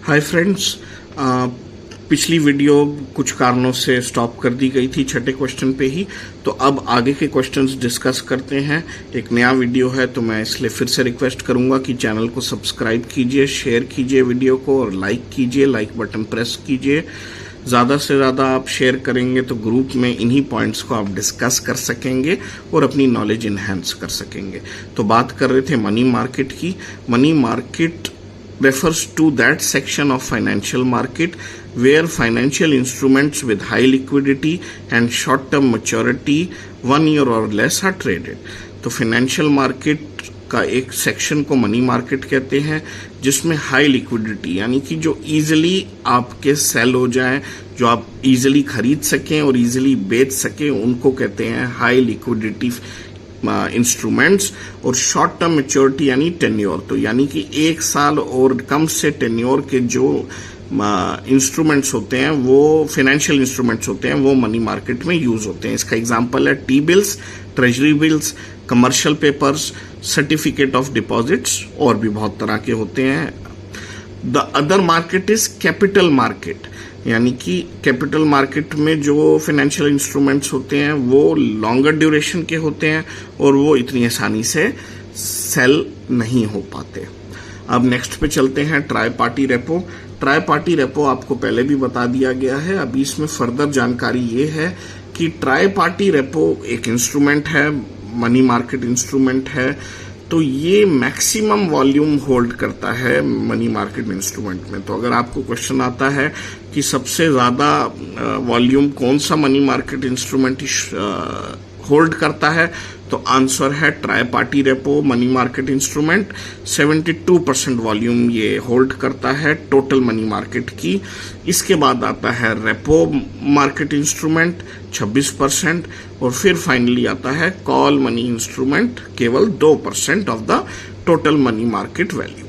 Hi friends, पिछली video कुछ कारणों से स्टॉप कर दी गई थी छठे क्वेश्चन पे ही। तो अब आगे के क्वेश्चंस डिस्कस करते हैं। एक नया वीडियो है तो मैं इसलिए फिर से रिक्वेस्ट करूंगा कि चैनल को सब्सक्राइब कीजिए, शेयर कीजिए वीडियो को और लाइक कीजिए, लाइक बटन प्रेस कीजिए। ज़्यादा से ज़्यादा आप शेयर करेंगे तो ग्रुप में इन्हीं पॉइंट्स को आप डिस्कस कर सकेंगे और अपनी नॉलेज इन्हेंस कर सकेंगे। तो बात कर रहे थे मनी मार्केट की। Money market refers to that section of financial market where financial instruments with high liquidity and short term maturity 1 year or less are traded। तो फाइनेंशियल मार्केट का एक सेक्शन को मनी मार्केट कहते हैं जिसमें high liquidity यानी कि जो इजीली आपके सेल हो जाए, जो आप इजीली खरीद सकें और इजीली बेच सकें, उनको कहते हैं हाई लिक्विडिटी इंस्ट्रूमेंट्स। और शॉर्ट टर्म मेच्योरिटी यानी टेन्योर, तो यानी कि 1 साल और कम से टेन्योर के जो इंस्ट्रूमेंट्स होते हैं, वो फाइनेंशियल इंस्ट्रूमेंट्स होते हैं, वो मनी मार्केट में यूज होते हैं। इसका एग्जांपल है T bills, treasury bills, commercial papers, certificate of deposits और भी बहुत तरह के होते हैं। The other market is capital market, यानी कि कैपिटल मार्केट में जो फाइनेंशियल इंस्ट्रूमेंट्स होते हैं वो लॉन्गर ड्यूरेशन के होते हैं और वो इतनी आसानी से सेल नहीं हो पाते। अब नेक्स्ट पे चलते हैं, try party repo. Try party repo आपको पहले भी बता दिया गया है, अभी इसमें फर्दर जानकारी ये है कि ट्राई पार्टी रेपो एक इंस्ट्रूमेंट है, मनी मार्केट इंस्ट्रूमेंट है। तो ये मैक्सिमम वॉल्यूम होल्ड करता है मनी मार्केट इंस्ट्रूमेंट में। तो अगर आपको क्वेश्चन आता है कि सबसे ज्यादा वॉल्यूम कौन सा मनी मार्केट इंस्ट्रूमेंट होल्ड करता है, तो आंसर है try party repo money market instrument. 72% volume ये होल्ड करता है टोटल मनी मार्केट की। इसके बाद आता है रेपो मार्केट इंस्ट्रूमेंट 26% और फिर फाइनली आता है कॉल मनी इंस्ट्रूमेंट, केवल 2% of the total money market value.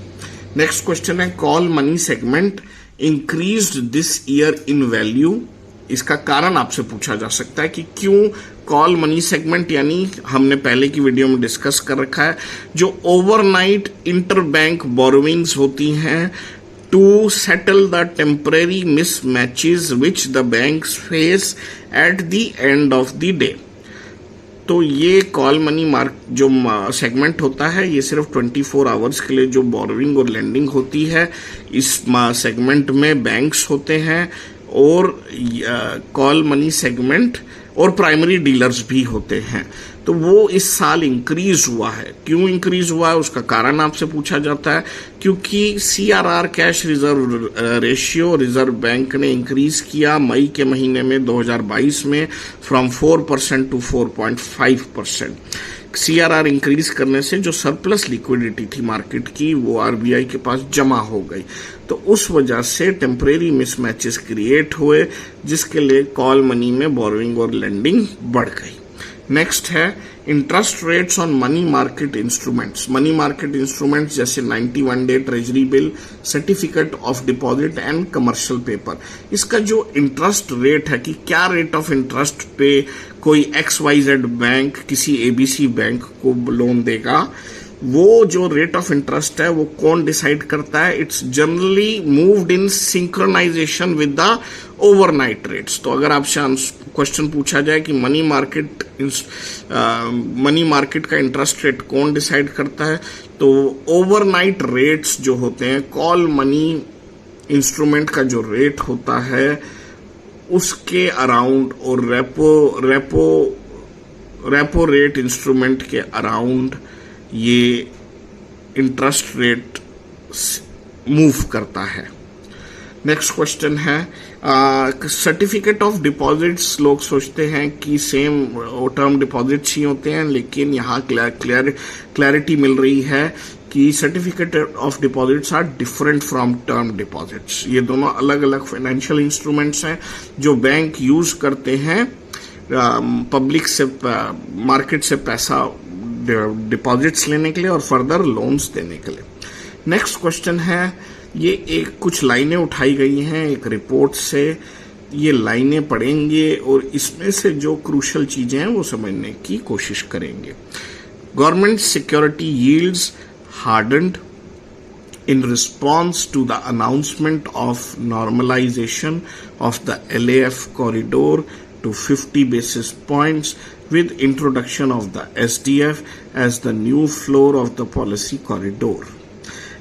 Next question है, call money segment increased this year in value. इसका कारण आपसे पूछा जा सकता है कि क्यों कॉल मनी सेगमेंट, यानी हमने पहले की वीडियो में डिस्कस कर रखा है, जो ओवरनाइट इंटरबैंक बोरोविंग्स होती हैं to settle the temporary mismatches which the banks face at the end of the day. तो ये कॉल मनी जो सेगमेंट होता है, ये सिर्फ 24 आवर्स के लिए जो बोरोविंग और लेंडिंग होती है, इस सेगमेंट में बैंक्स होते हैं और कॉल मनी सेगमेंट और प्राइमरी डीलर्स भी होते हैं। तो वो इस साल इंक्रीज हुआ है। क्यों इंक्रीज हुआ है उसका कारण आपसे पूछा जाता है, क्योंकि CRR cash reserve ratio reserve bank ने इंक्रीज किया मई के महीने में 2022 में फ्रॉम 4% टू 4.5%। CRR इंक्रीज करने से जो सरप्लस लिक्विडिटी थी मार्केट की, वो RBI के पास जमा हो गई। तो उस वजह से टेम्परेरी मिसमैचेस क्रिएट हुए, जिसके लिए कॉल मनी में बोरोइंग और लेंडिंग बढ़ गई। नेक्स्ट है interest rates on money market instruments. Money market instruments जैसे 91 day treasury bill, certificate of deposit and commercial paper, इसका जो इंटरेस्ट रेट है कि क्या रेट ऑफ इंटरेस्ट पे कोई XYZ बैंक किसी ABC बैंक को लोन देगा, वो जो रेट ऑफ इंटरेस्ट है वो कौन डिसाइड करता है? It's generally moved in synchronization with the overnight rates. तो अगर आपसे क्वेश्चन पूछा जाए कि मनी मार्केट का इंटरेस्ट रेट कौन डिसाइड करता है, तो ओवरनाइट रेट्स जो होते हैं, कॉल मनी इंस्ट्रूमेंट का जो रेट होता है उसके अराउंड और रेपो रेट इंस्ट्रूमेंट के अराउंड ये इंटरेस्ट रेट मूव करता है। नेक्स्ट क्वेश्चन है, सर्टिफिकेट ऑफ डिपॉजिट्स। लोग सोचते हैं कि सेम टर्म डिपॉजिट्स ही होते हैं, लेकिन यहाँ क्लैरिटी मिल रही है कि certificate of deposits are different from term deposits. ये दोनों अलग अलग फाइनेंशियल इंस्ट्रूमेंट्स हैं जो बैंक यूज करते हैं पब्लिक से, मार्केट से पैसा डिपॉजिट्स लेने के लिए और फर्दर लोन्स देने के लिए। नेक्स्ट क्वेश्चन है, ये एक कुछ लाइनें उठाई गई हैं एक रिपोर्ट से, ये लाइनें पढ़ेंगे और इसमें से जो क्रूशल चीजें हैं वो समझने की कोशिश करेंगे। Government security yields hardened in response to the announcement of normalization of the LAF corridor to 50 basis points with introduction of the SDF as the new floor of the policy corridor.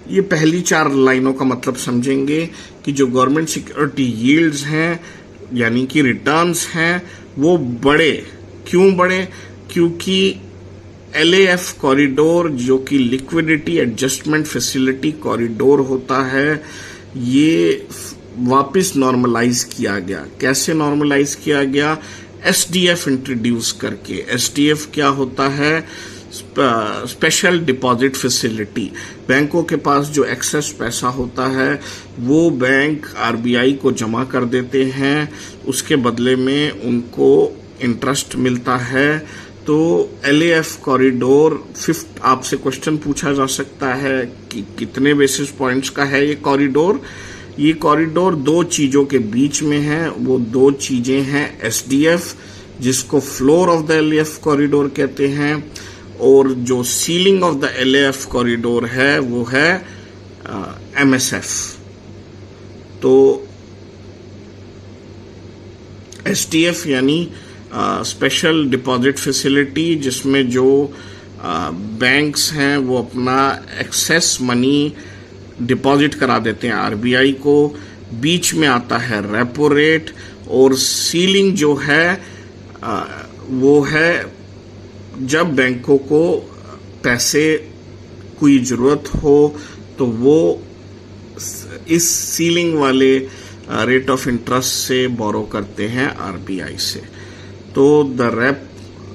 ये पहली 4 लाइनों का मतलब समझेंगे कि जो government security yields हैं यानी कि रिटर्न्स हैं वो बढ़े। क्यों बढ़े? क्योंकि LAF कॉरिडोर जो कि लिक्विडिटी एडजस्टमेंट फैसिलिटी कॉरिडोर होता है ये वापस नॉर्मलाइज किया गया। कैसे नॉर्मलाइज किया गया? SDF इंट्रोड्यूस करके। SDF क्या होता है? Special deposit facility. बैंकों के पास जो एक्सेस पैसा होता है वो बैंक RBI को जमा कर देते हैं, उसके बदले में उनको इंटरेस्ट मिलता है। तो LAF कॉरिडोर आपसे क्वेश्चन पूछा जा सकता है कि कितने बेसिस पॉइंट्स का है ये कॉरिडोर। ये कॉरिडोर 2 चीजों के बीच में है। वो 2 चीजें हैं SDF जिसको floor of the LAF corridor कहते हैं, और जो ceiling of the LAF corridor है वो है MSF। तो SDF यानी स्पेशल डिपॉजिट फैसिलिटी जिसमें जो बैंक्स हैं वो अपना एक्सेस मनी डिपॉजिट करा देते हैं RBI को। बीच में आता है रेपो रेट, और सीलिंग जो है वो है जब बैंकों को पैसे कोई ज़रूरत हो तो वो इस सीलिंग वाले रेट ऑफ इंटरेस्ट से बोरो करते हैं RBI से। तो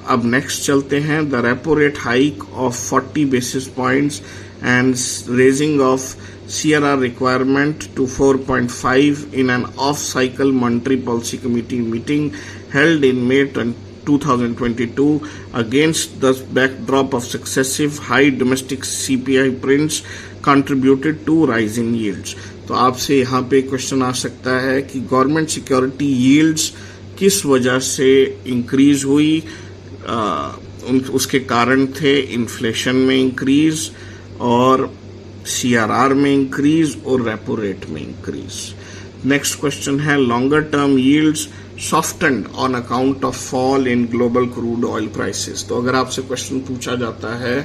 अब नेक्स्ट चलते हैं। The repo rate hike of 40 basis points and raising of CRR requirement to 4.5 in an off-cycle monetary policy committee meeting held in May 2022 against the backdrop of successive high domestic CPI prints contributed to rising yields। तो आपसे यहाँ पे question आ सकता है कि government security yields किस वजह से इंक्रीज हुई। उसके कारण थे इन्फ्लेशन में इंक्रीज और CRR में इंक्रीज और रेपो रेट में इंक्रीज। नेक्स्ट क्वेश्चन है longer term yields softened on account of fall in global crude oil prices. तो अगर आपसे क्वेश्चन पूछा जाता है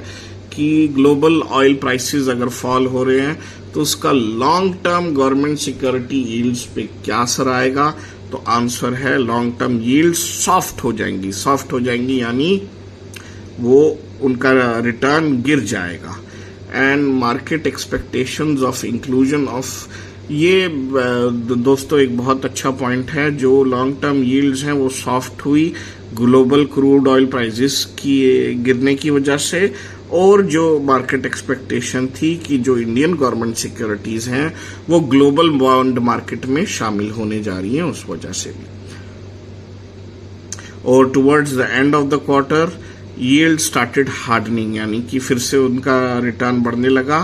कि ग्लोबल ऑयल प्राइसेस अगर फॉल हो रहे हैं तो उसका long term government security yields पे क्या असर आएगा, तो आंसर है लॉन्ग टर्म यील्ड्स सॉफ्ट हो जाएंगी। सॉफ्ट हो जाएंगी यानी वो उनका रिटर्न गिर जाएगा। And market expectations of inclusion of, ये दोस्तों एक बहुत अच्छा पॉइंट है। जो लॉन्ग टर्म यील्ड्स हैं वो सॉफ्ट हुई ग्लोबल क्रूड ऑयल प्राइसेस की गिरने की वजह से, और जो मार्केट एक्सपेक्टेशन थी कि जो इंडियन गवर्नमेंट सिक्योरिटीज हैं वो ग्लोबल बॉन्ड मार्केट में शामिल होने जा रही हैं उस वजह से भी। और towards the end of the quarter yield started hardening, यानी कि फिर से उनका रिटर्न बढ़ने लगा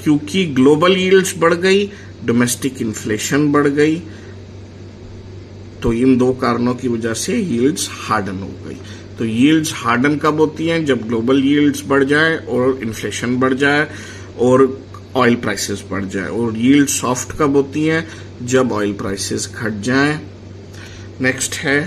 क्योंकि ग्लोबल यील्ड्स बढ़ गई, डोमेस्टिक इन्फ्लेशन बढ़ गई। तो इन 2 कारणों की वजह से यील्ड्स हार्डन हो गई। तो यील्ड्स हार्डन कब होती हैं? जब ग्लोबल यील्ड्स बढ़ जाए और इन्फ्लेशन बढ़ जाए और ऑयल प्राइसेस बढ़ जाए। और यील्ड सॉफ्ट कब होती हैं? जब ऑयल प्राइसेस घट जाएं। नेक्स्ट है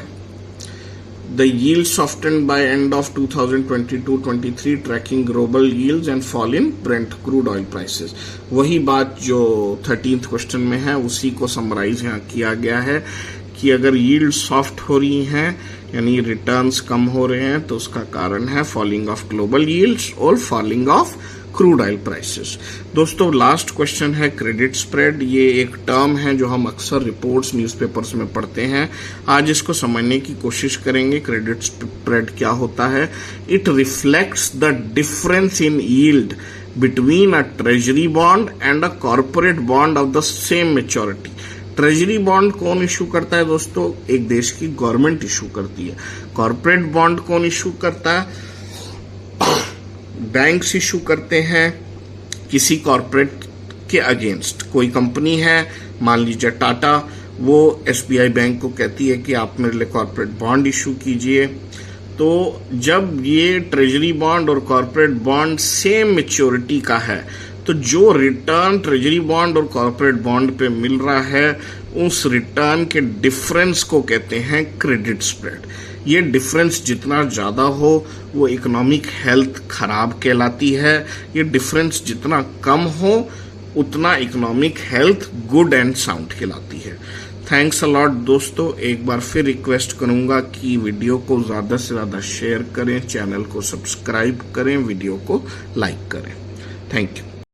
the yield softened by end of 2022-23 tracking global yields and fall in Brent crude oil prices. वही बात जो 13th क्वेश्चन में है उसी को समराइज यहाँ किया गया है कि अगर यील्ड सॉफ्ट हो रही हैं यानी रिटर्न्स कम हो रहे हैं तो उसका कारण है फॉलिंग ऑफ ग्लोबल यील्ड्स और falling of crude oil prices. दोस्तों लास्ट क्वेश्चन है क्रेडिट स्प्रेड। ये एक टर्म है जो हम अक्सर रिपोर्ट्स न्यूज़पेपर्स में पढ़ते हैं। आज इसको समझने की कोशिश करेंगे। क्रेडिट स्प्रेड क्या होता है? It reflects the difference in yield between a treasury bond and a corporate bond of the same maturity. Treasury bond कौन इशू करता है दोस्तों? एक देश की गवर्नमेंट इशू करती है। कॉर्पोरेट बॉन्ड कौन इशू करता है? बैंक्स इशू करते हैं किसी कॉर्पोरेट के अगेंस्ट। कोई कंपनी है, मान लीजिए टाटा, वो SBI बैंक को कहती है कि आप मेरे लिए कॉर्पोरेट बॉन्ड इशू कीजिए। तो जब ये ट्रेजरी बॉन्ड और कॉर्पोरेट बॉन्ड सेम मैच्योरिटी का है तो जो रिटर्न ट्रेजरी बॉन्ड और कॉर्पोरेट बॉन्ड पे मिल रहा है उस रिटर्न के डिफरेंस को कहते हैं क्रेडिट स्प्रेड। ये डिफरेंस जितना ज़्यादा हो वो इकोनॉमिक हेल्थ खराब कहलाती है, ये डिफरेंस जितना कम हो उतना economic health good and sound कहलाती है। थैंक्स अ लॉट दोस्तों, एक बार फिर रिक्वेस्ट करूंगा कि वीडियो को ज़्यादा से ज़्यादा शेयर करें, चैनल को सब्सक्राइब करें, वीडियो को लाइक करें। Thank you.